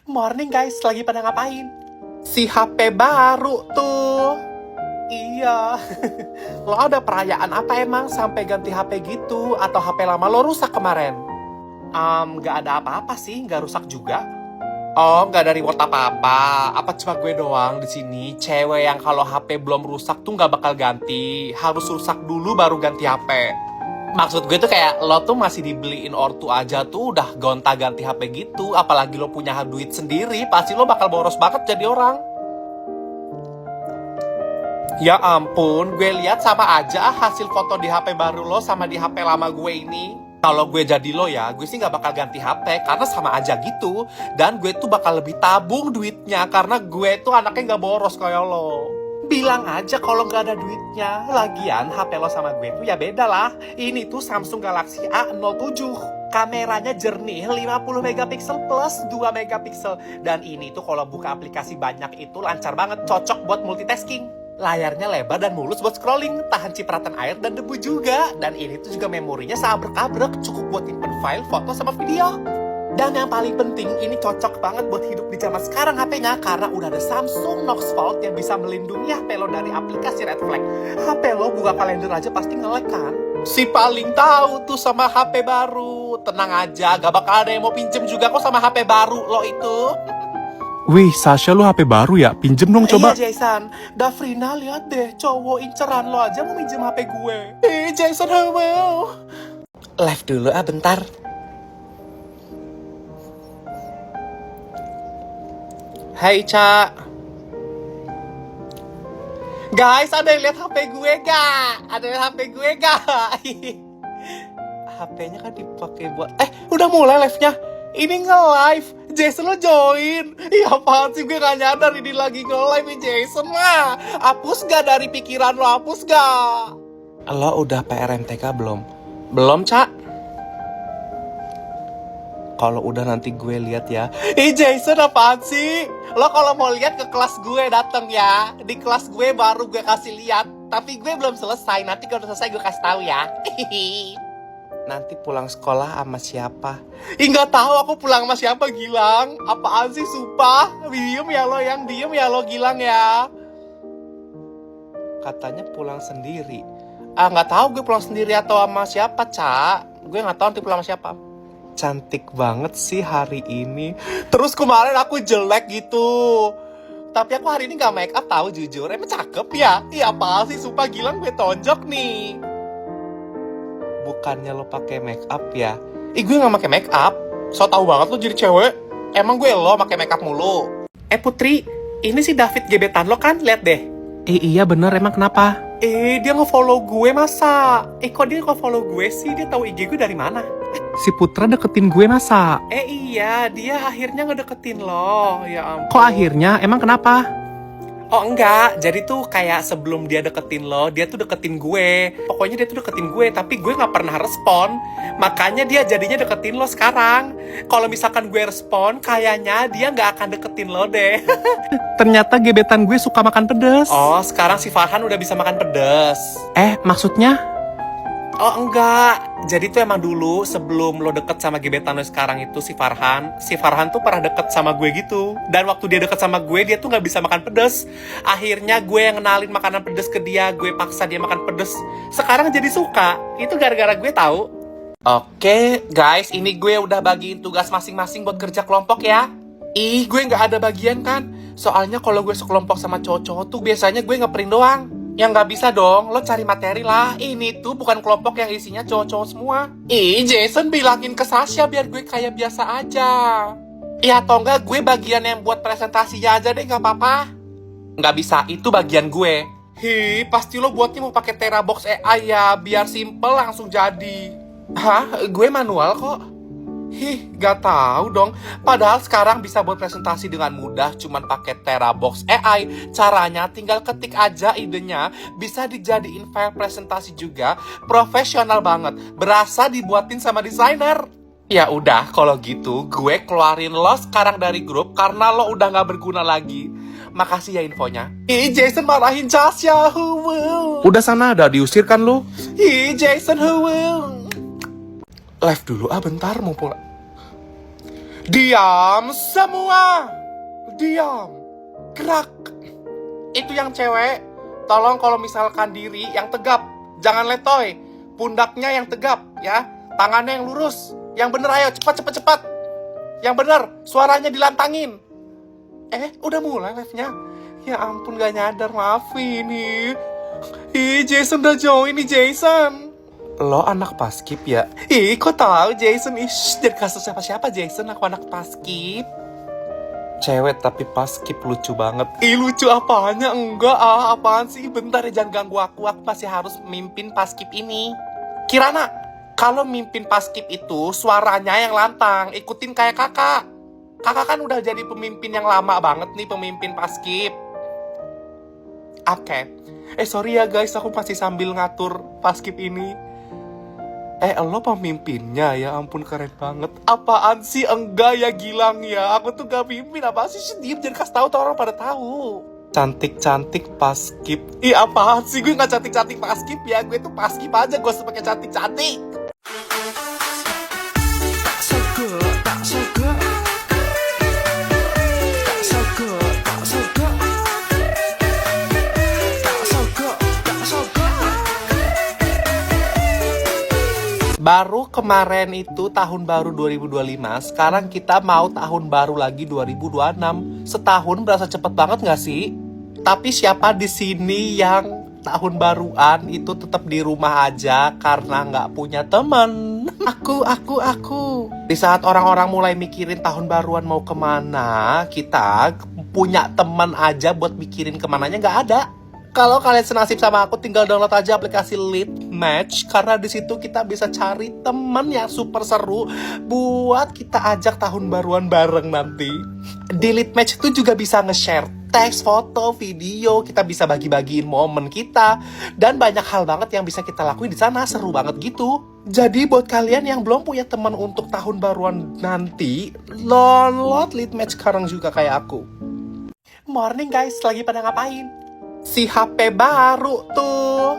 Morning guys, lagi pada ngapain? Si HP baru tuh. Iya. Lo ada perayaan apa emang sampai ganti HP gitu? Atau HP lama lo rusak kemarin? Gak ada apa-apa sih, gak rusak juga. Oh, gak ada reward apa-apa. Apa cuma gue doang di sini? Cewek yang kalau HP belum rusak tuh gak bakal ganti. Harus rusak dulu baru ganti HP. Maksud gue tuh kayak lo tuh masih dibeliin ortu aja tuh udah gonta-ganti HP gitu. Apalagi lo punya duit sendiri, pasti lo bakal boros banget jadi orang. Ya ampun, gue lihat sama aja hasil foto di HP baru lo sama di HP lama gue ini. Kalau gue jadi lo ya, gue sih gak bakal ganti HP karena sama aja gitu. Dan gue tuh bakal lebih tabung duitnya karena gue tuh anaknya gak boros kayak lo. Bilang aja kalau nggak ada duitnya. Lagian HP lo sama gue tuh ya beda lah. Ini tuh Samsung Galaxy A07. Kameranya jernih 50 megapiksel plus 2 megapiksel. Dan ini tuh kalau buka aplikasi banyak itu lancar banget. Cocok buat multitasking. Layarnya lebar dan mulus buat scrolling. Tahan cipratan air dan debu juga. Dan ini tuh juga memorinya seabrek-abrek. Cukup buat simpen file, foto, sama video. Dan yang paling penting, ini cocok banget buat hidup di zaman sekarang HP-nya karena udah ada Samsung Knox Vault yang bisa melindungi HP lo dari aplikasi red flag. HP lo buka kalender aja pasti nge-lag kan? Si paling tahu tuh sama HP baru. Tenang aja, gak bakal ada yang mau pinjem juga kok sama HP baru lo itu. Wih, Sasha lu HP baru ya? Pinjem dong coba. Iya Jason, Davrina lihat deh, cowok inceran lo aja mau minjem HP gue. Jason, hello. Live dulu bentar. Hai, Ca. Guys, ada yang lihat HP gue gak? Ada yang lihat HP gue gak? HP-nya kan dipakai buat... udah mulai live-nya. Ini nge-live. Jason lo join. Iya apaan sih, gue gak nyadar ini lagi nge-live nih Jason lah. Hapus gak dari pikiran lo? Hapus gak? Lo udah PRMTK belum? Belum, Ca. Kalau udah nanti gue lihat ya. Jason apaan sih? Lo kalau mau lihat ke kelas gue dateng ya. Di kelas gue baru gue kasih lihat. Tapi gue belum selesai. Nanti kalau udah selesai gue kasih tahu ya. Nanti pulang sekolah sama siapa? Nggak tahu aku pulang sama siapa, Gilang. Apaan sih, sumpah? Diem ya lo, yang diem ya lo, Gilang ya. Katanya pulang sendiri. Nggak tahu gue pulang sendiri atau sama siapa, Ca. Gue nggak tahu nanti pulang sama siapa. Cantik banget sih hari ini. Terus kemarin aku jelek gitu. Tapi aku hari ini gak make up tahu jujur. Emang cakep ya? Iya apa sih, sumpah Gilang gue tonjok nih. Bukannya lo pakai make up ya? Gue gak pakai make up. So tau banget lo jadi cewek. Emang gue lo pakai make up mulu. Putri, ini si David gebetan lo kan? Lihat deh. Iya bener, emang kenapa? Dia nge-follow gue masa? Kok dia nge-follow gue sih? Dia tahu IG gue dari mana? Si Putra deketin gue masa? Iya, dia akhirnya ngedeketin lo. Ya ampun. Kok akhirnya? Emang kenapa? Oh enggak, jadi tuh kayak sebelum dia deketin lo, dia tuh deketin gue. Pokoknya dia tuh deketin gue, tapi gue gak pernah respon. Makanya dia jadinya deketin lo sekarang. Kalau misalkan gue respon, kayaknya dia gak akan deketin lo deh. Ternyata gebetan gue suka makan pedas. Oh, sekarang si Farhan udah bisa makan pedas. Maksudnya? Oh enggak, jadi tuh emang dulu sebelum lo deket sama gebetan lo sekarang itu si Farhan tuh pernah deket sama gue gitu. Dan waktu dia deket sama gue, dia tuh gak bisa makan pedas. Akhirnya gue yang kenalin makanan pedas ke dia, gue paksa dia makan pedas. Sekarang jadi suka, itu gara-gara gue tahu. Oke guys, ini gue udah bagiin tugas masing-masing buat kerja kelompok ya. Gue gak ada bagian kan. Soalnya kalau gue sekelompok sama cowok-cowok tuh biasanya gue ngeprint doang. Yang gak bisa dong, lo cari materi lah. Ini tuh bukan kelompok yang isinya cowok-cowok semua. Jason bilangin ke Sasha biar gue kayak biasa aja. Ya atau enggak gue bagian yang buat presentasinya aja deh, gak apa-apa. Gak bisa, itu bagian gue. Pasti lo buatnya mau pakai Terabox AI ya, biar simple langsung jadi. Hah? Gue manual kok. Gak tahu dong. Padahal sekarang bisa buat presentasi dengan mudah cuman pakai Terabox AI. Caranya tinggal ketik aja idenya, bisa dijadiin file presentasi juga. Profesional banget, berasa dibuatin sama desainer. Ya udah, kalau gitu gue keluarin lo sekarang dari grup karena lo udah gak berguna lagi. Makasih ya infonya. Jason marahin Sasha. Udah sana, ada diusir kan lu? Jason, live dulu bentar mau pulang. Diam semua. Diam. Gerak. Itu yang cewek. Tolong kalau misalkan diri yang tegap. Jangan letoy. Pundaknya yang tegap ya. Tangannya yang lurus. Yang bener ayo cepat. Yang bener. Suaranya dilantangin. Udah mulai live-nya. Ya ampun gak nyadar. Maafin nih. Jason udah join nih Jason. Lo anak paskib ya? Kok tahu Jason? Jangan kasih siapa-siapa Jason, aku anak paskib. Cewek tapi paskib lucu banget. Lucu apanya? Enggak apaan sih? Bentar ya jangan ganggu aku masih harus mimpin paskib ini. Kirana, kalau mimpin paskib itu suaranya yang lantang, ikutin kayak kakak. Kakak kan udah jadi pemimpin yang lama banget nih, pemimpin paskib. Oke. Sorry ya guys, aku masih sambil ngatur paskib ini. Lo pemimpinnya ya ampun keren banget. Apaan sih? Enggak ya Gilang ya. Aku tuh gak pimpin. Apaan sih? Diem jangan kasih tahu tuh orang pada tahu. Cantik-cantik paskib. Apaan sih? Gue gak cantik-cantik paskib ya. Gue tuh paskib aja. Gue pakai cantik-cantik. Baru kemarin itu tahun baru 2025, sekarang kita mau tahun baru lagi 2026. Setahun berasa cepet banget gak sih? Tapi siapa di sini yang tahun baruan itu tetap di rumah aja karena nggak punya teman? Aku. Di saat orang-orang mulai mikirin tahun baruan mau kemana, kita punya teman aja buat mikirin kemananya nggak ada. Kalau kalian senasib sama aku, tinggal download aja aplikasi Lead Match karena di situ kita bisa cari teman yang super seru buat kita ajak tahun baruan bareng nanti. Di Lead Match itu juga bisa nge-share teks, foto, video, kita bisa bagi-bagiin momen kita dan banyak hal banget yang bisa kita lakuin di sana, seru banget gitu. Jadi buat kalian yang belum punya teman untuk tahun baruan nanti, download Lead Match sekarang juga kayak aku. Morning guys, lagi pada ngapain? Si HP baru tuh.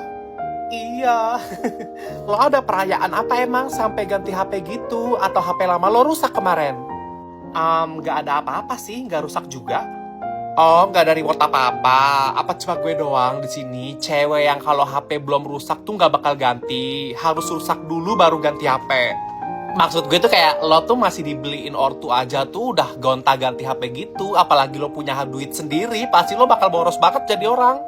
Iya. Lo ada perayaan apa emang sampai ganti HP gitu? Atau HP lama lo rusak kemarin? Gak ada apa-apa sih, gak rusak juga. Oh, gak ada reward apa-apa. Apa cuma gue doang di sini? Cewek yang kalau HP belum rusak tuh gak bakal ganti. Harus rusak dulu baru ganti HP. Maksud gue tuh kayak lo tuh masih dibeliin ortu aja tuh udah gonta-ganti HP gitu. Apalagi lo punya duit sendiri, pasti lo bakal boros banget jadi orang.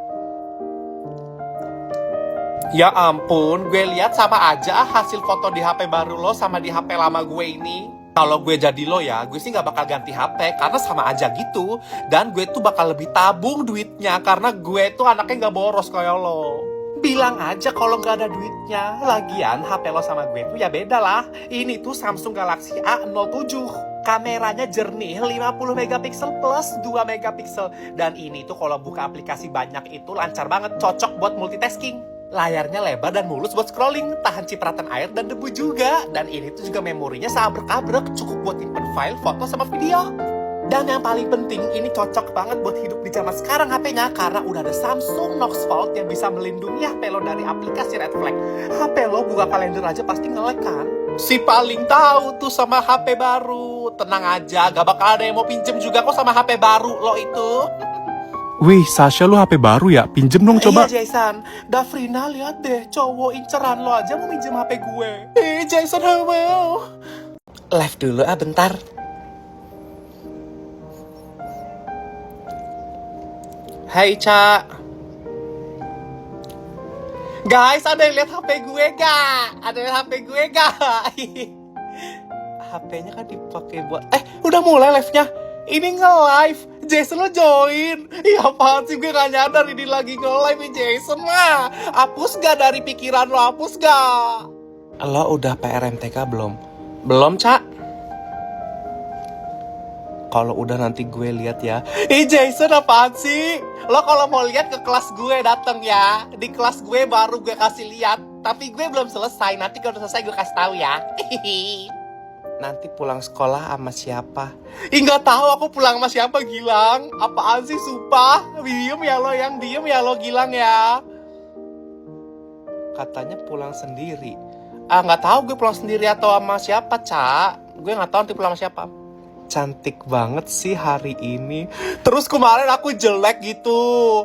Ya ampun, gue lihat sama aja hasil foto di HP baru lo sama di HP lama gue ini. Kalau gue jadi lo ya, gue sih gak bakal ganti HP karena sama aja gitu. Dan gue tuh bakal lebih tabung duitnya karena gue tuh anaknya gak boros kayak lo. Bilang aja kalau nggak ada duitnya. Lagian HP lo sama gue tuh ya beda lah. Ini tuh Samsung Galaxy A07. Kameranya jernih 50 megapiksel plus 2 megapiksel. Dan ini tuh kalau buka aplikasi banyak itu lancar banget. Cocok buat multitasking. Layarnya lebar dan mulus buat scrolling. Tahan cipratan air dan debu juga. Dan ini tuh juga memorinya seabrek-abrek. Cukup buat simpen file, foto, sama video. Dan yang paling penting, ini cocok banget buat hidup di zaman sekarang HP-nya karena udah ada Samsung Knox Vault yang bisa melindungi HP lo dari aplikasi red flag. HP lo buka kalender aja pasti nge-lag kan? Si paling tahu tuh sama HP baru. Tenang aja, gak bakal ada yang mau pinjem juga kok sama HP baru lo itu. Wih, Sasha lu HP baru ya? Pinjem dong coba. Iya Jason, Davrina lihat deh, cowok inceran lo aja mau minjem HP gue. Jason mau. Live dulu bentar. Hai Ca. Guys, ada yang lihat HP gue gak? Ada yang lihat HP gue gak? HP-nya kan dipakai buat udah mulai live-nya. Ini nge-live. Jason lo join. Iya apaan sih, gue gak nyadar ini lagi nge-live nih Jason mah. Hapus gak dari pikiran lo? Hapus gak? Lo udah PRMTK belum? Belum, Ca. Kalau udah nanti gue lihat ya. Jason apaan sih? Lo kalau mau lihat ke kelas gue dateng ya. Di kelas gue baru gue kasih lihat. Tapi gue belum selesai. Nanti kalau udah selesai gue kasih tahu ya. Nanti pulang sekolah sama siapa? Nggak tahu aku pulang sama siapa Gilang. Apaan sih sumpah? Diem ya lo yang diem ya lo Gilang ya. Katanya pulang sendiri. Nggak tahu gue pulang sendiri atau sama siapa, Ca. Gue nggak tahu nanti pulang sama siapa. cantik banget sih hari ini. Terus kemarin aku jelek gitu.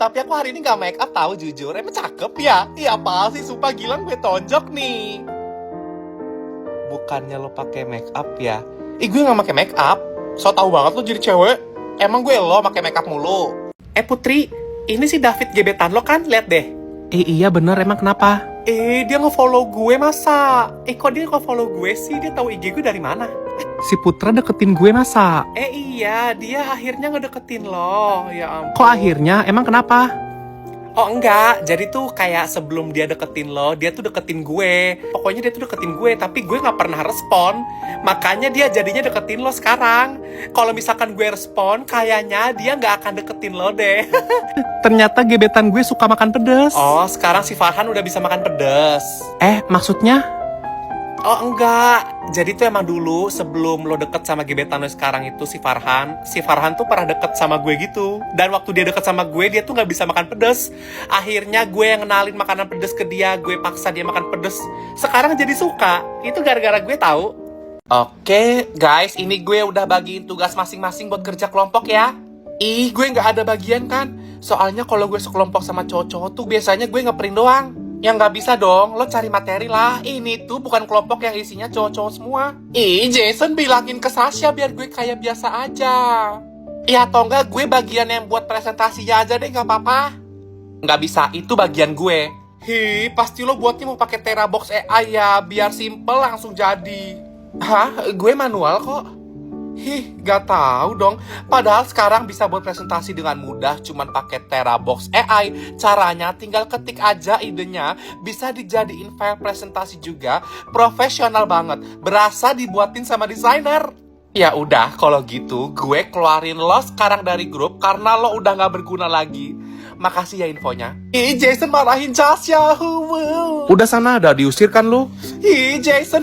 Tapi aku hari ini gak make up tahu jujur. Emang cakep ya? Iya apa sih, sumpah Gilang gue tonjok nih. Bukannya lo pakai make up ya? Gue gak pakai make up. So tau banget lo jadi cewek. Emang gue lo pakai make up mulu. Putri, ini si David gebetan lo kan? Lihat deh. Iya bener, emang kenapa? Dia nge-follow gue masa? Kok dia nge-follow gue sih? Dia tahu IG gue dari mana? Si Putra deketin gue masa? Iya, dia akhirnya ngedeketin lo. Ya ampun. Kok akhirnya? Emang kenapa? Oh enggak, jadi tuh kayak sebelum dia deketin lo, dia tuh deketin gue. Pokoknya dia tuh deketin gue, tapi gue gak pernah respon. Makanya dia jadinya deketin lo sekarang. Kalau misalkan gue respon, kayaknya dia gak akan deketin lo deh. Ternyata gebetan gue suka makan pedas. Oh, sekarang si Farhan udah bisa makan pedas. Maksudnya? Oh enggak, jadi tuh emang dulu sebelum lo deket sama gebetan lo sekarang itu si Farhan tuh pernah deket sama gue gitu. Dan waktu dia deket sama gue, dia tuh gak bisa makan pedas. Akhirnya gue yang kenalin makanan pedas ke dia, gue paksa dia makan pedas. Sekarang jadi suka, itu gara-gara gue tahu. Oke guys, ini gue udah bagiin tugas masing-masing buat kerja kelompok ya. Gue gak ada bagian kan? Soalnya kalau gue sekelompok sama cowok-cowok tuh biasanya gue ngeprint doang. Yang nggak bisa dong, lo cari materi lah. Ini tuh bukan kelompok yang isinya cowok-cowok semua. Jason bilangin ke Sasha biar gue kayak biasa aja. Ya atau enggak gue bagian yang buat presentasinya aja deh, nggak apa-apa. Nggak bisa, itu bagian gue. Pasti lo buatnya mau pakai Terabox AI ya, biar simple langsung jadi. Hah? Gue manual kok. Gak tahu dong. Padahal sekarang bisa buat presentasi dengan mudah cuman pakai Terabox AI. Caranya tinggal ketik aja idenya, bisa dijadiin file presentasi juga. Profesional banget, berasa dibuatin sama desainer. Ya udah, kalau gitu gue keluarin lo sekarang dari grup karena lo udah gak berguna lagi. Makasih ya infonya. Jason marahin Sasha. Udah sana, ada diusir kan lu? Jason.